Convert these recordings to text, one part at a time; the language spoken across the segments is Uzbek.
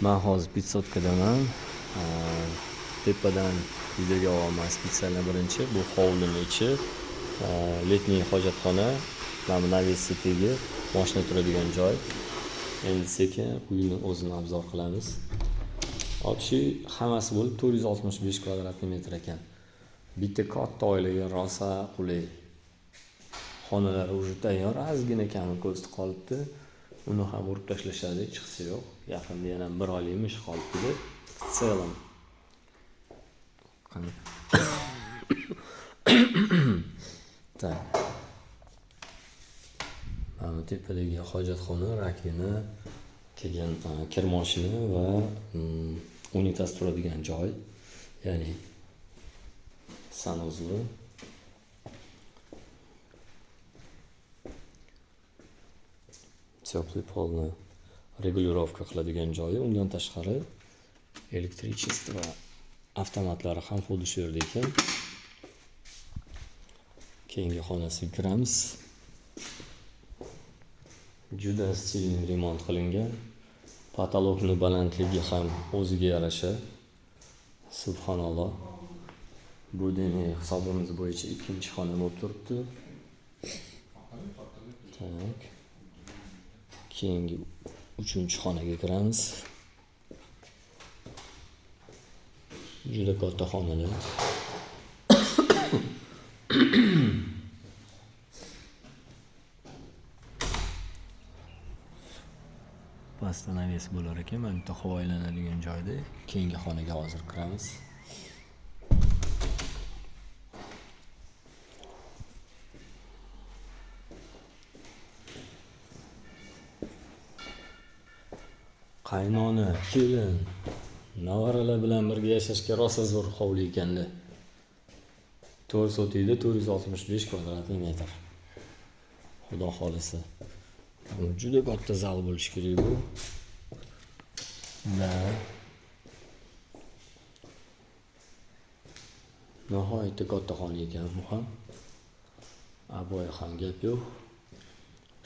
Men hozir Pitsotkaman. Tepadan videoga olaman spesialni birinchi. Bu hovlining ichi, letniy hojatxona, mana navisidagi mashina turadigan joy. Endi sekin uyning o'zini obzor qilamiz. Общий hammasi bo'lib 465 kvadrat metr ekan. Bitta katta oilaga rosa qulay. Xonalar уже tayyor, ozgina kami ko'sti qolibdi. Uni ham urib tashlashadi, chiqsa yo'q. Yaqinda yana 1 oylik ish qolibdi. В целом. Так. Mana tepadagi hojatxona, rakina, kelgan kir mashina va unitas turadigan joy. Ya'ni sanuzli. Теплый polni regulirovka qiladigan joyi. Undan tashqari elektrichество avtomatlari ham xuddi shu yerda ekan. Keyingi xonasiga kiramiz. Juda stilli remont qilingan. Patologning balandligi ham o'ziga yarasha. Subhanalloh. Bu demak hisobimiz bo'yicha ikkinchi xona bo'lib turibdi. Tak. Keyingi 3-xonaga kiramiz. Juda katta xonalar. Pastda naves bo'lar ekan, mana bitta havo aylanadigan joyda. Keyingi xonaga hozir kiramiz. Qaynona, kelin, navaralar bilan birga yashashga rosa zo'r hovli ekanda. 4 sotiyda 465 kvadrat metr. Xudo xolisa. Juda katta zal bo'lishi kerak bu. Da. Nihoyatda katta xona ekan bu ham. Aboy ham gap yo'q.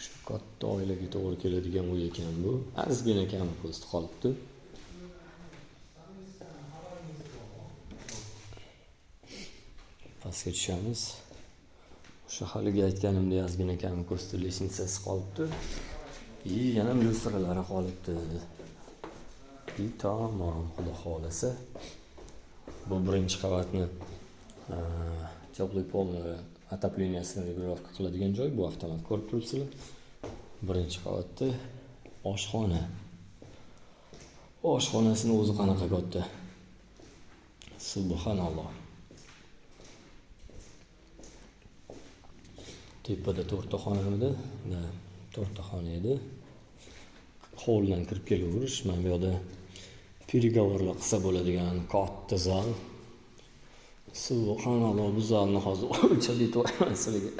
Shu katta oilaga to'g'ri keladigan uy ekan bu. Ozgina kam ko'sti qolibdi. Pastga tushamiz. O'sha haliga aytganimdek ozgina kam ko'sti leshitsasi qolibdi. Yana lyustralari qolibdi. Tamom, xudo xolisa. Bu birinchi qavatni теплый polni отоплениясini regulirovka qiladigan joy. Bu avtomat ko'rib turibsizlar. Birinchi qavatda oshxona. Oshxonasining o'zi qanaqa katta. Subhanalloh. Tepada 4 ta xonamida, 4 ta xona edi. Hovlidan kirib kelaverish, mana bu yerda переговорlar qilsa bo'ladigan katta zal. Subhanalloh, bu zalni hozir o'lchab aytmayman sizlarga.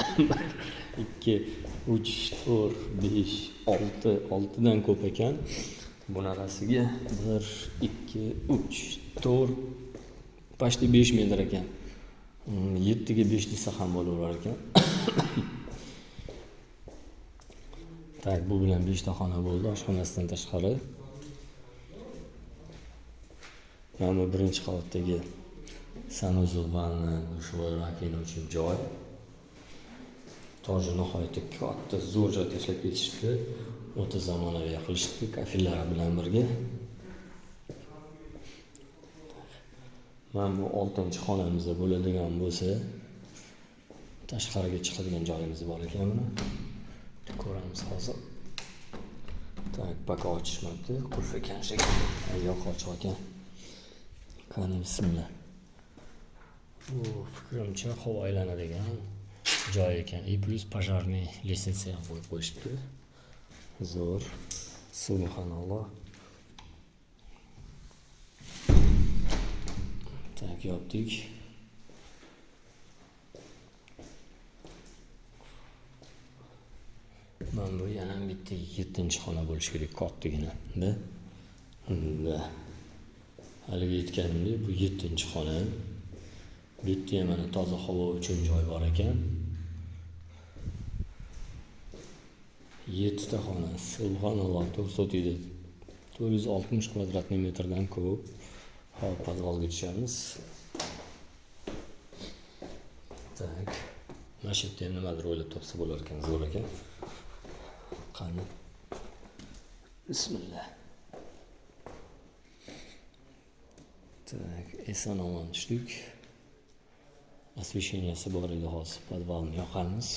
2, 3, 4, 5, 6, 6 dan ko'p ekan. Bunaqasiga 1, 2, 3, 4, почти 5 metr ekan. 7 ga 5 desa ham bo'laverar ekan. Tak, bu bilan 5 ta xona bo'ldi, oshxonasidan tashqari. Mana birinchi qavatdagi sanuzul, vanna, dush va rakina uchun joy. To'g'ri nihoyatda katta, zo'r joy tashlab ketishdi. O'ta zamonaviy qilishdi, kafellari bilan birga. Mana bu 6-xonamizda bo'ladigan bo'lsa, tashqariga chiqadigan joyimiz bor ekan buni. Ko'ramiz hozir. Tak, paka ochishmabdi, qulf ekan shekilli. Yo'q, ochiq ekan. Qani bismillah. Bu fikrimcha havo aylanadigan joy ekan. И plus пожарный lestnitsa ham qo'yib qo'yishibdi. Zo'r. Subhanalloh. Tak, yopdik. Mana bu yana bitta 7-xona bo'lishi kerak, kattagina. Da. Haliga aytganimdek, bu 7-xona. Bu yerda ham mana toza havo uchun joy bor ekan. 7 ta xona. Subhanalloh, 400 460 kvadratniy metrdan ko'p. Hop, podvalga tushamiz. Tak. Mana shu yerda ham nimadir o'ylab topsa bo'lar ekan, zo'r ekan. Qani. Bismillah. Tak, eson-omon tushdik. Освещенияsi bor edi hozir. Podvalni yoqamiz.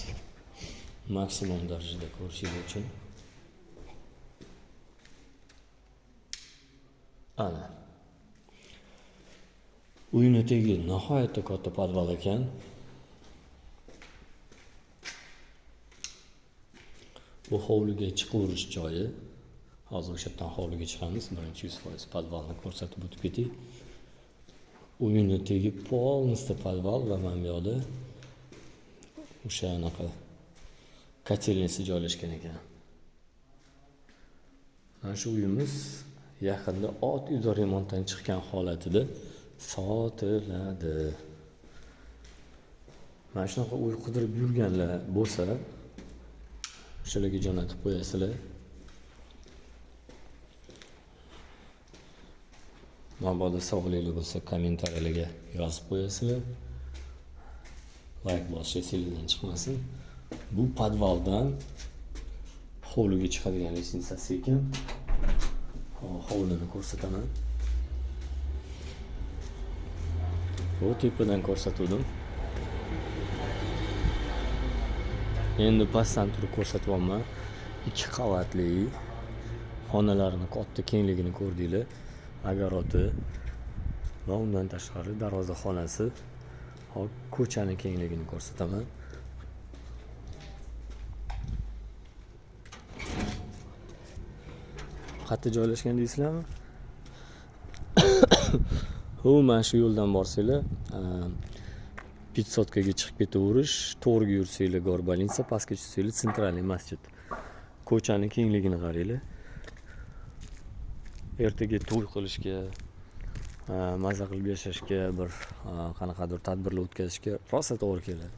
Maksimum darajada ko'rishingiz uchun. Ana. Uyning etagi nihoyatda katta podval ekan. Bu hovliga chiqaverish joyi. Hozir o'sha yerdan hovliga chiqamiz. Birinchi 100% podvalni ko'rsatib o'tib ketdik. Uyning etagi полностью podval va mana bu yoqda o'sha anaqa kotelnisi joylashgan ekan. Mana shu uyimiz yaqinda ot uy remontdan chiqqan holatida sotiladi. Mana shunaqa uy qidirib yurganlar bo'lsa, o'shalarga jo'natib qo'yasizlar. Mabodo savolinglar bo'lsa, kommentariyalarga yozib qo'yasizlar. Like bosish esingizdan chiqmasin. Bu podvaldan hovliga chiqadigan lestnitsasi ekan. Hovlini ko'rsataman. Bu tepadan ko'rsatdim. Endi pastdan turib ko'rsatyapman. 2 qavatli xonalarini katta kengligini ko'rdinglar. Agaroti va undan tashqari darvozaxonasi. Hop, ko'chani kengligini ko'rsataman. Qayerda joylashgan deysizlarmi? Mana shu yo'ldan borsanglar, 500 ga chiqib ketaverish, to'g'riga yursanglar Gorbalinsa, pastga tushsanglar Sentralniy masjid. Ko'chani kengligini qaranglar. Ertaga to'y qilishga, maza qilib yashashga, bir qanaqadir tadbirlar o'tkazishga rosa to'g'ri keladi.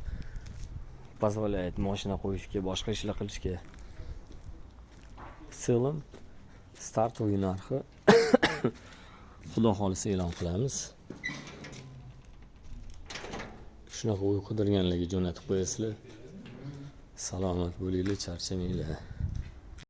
Позволяет mashina qo'yishga, boshqa ishlar qilishga. В целом startoviy narxi Xudo xolisa e'lon qilamiz. Shunaqa uy qidirganlarga jo'natib qo'yasizlar. Salomat bo'linglar, charchamanglar.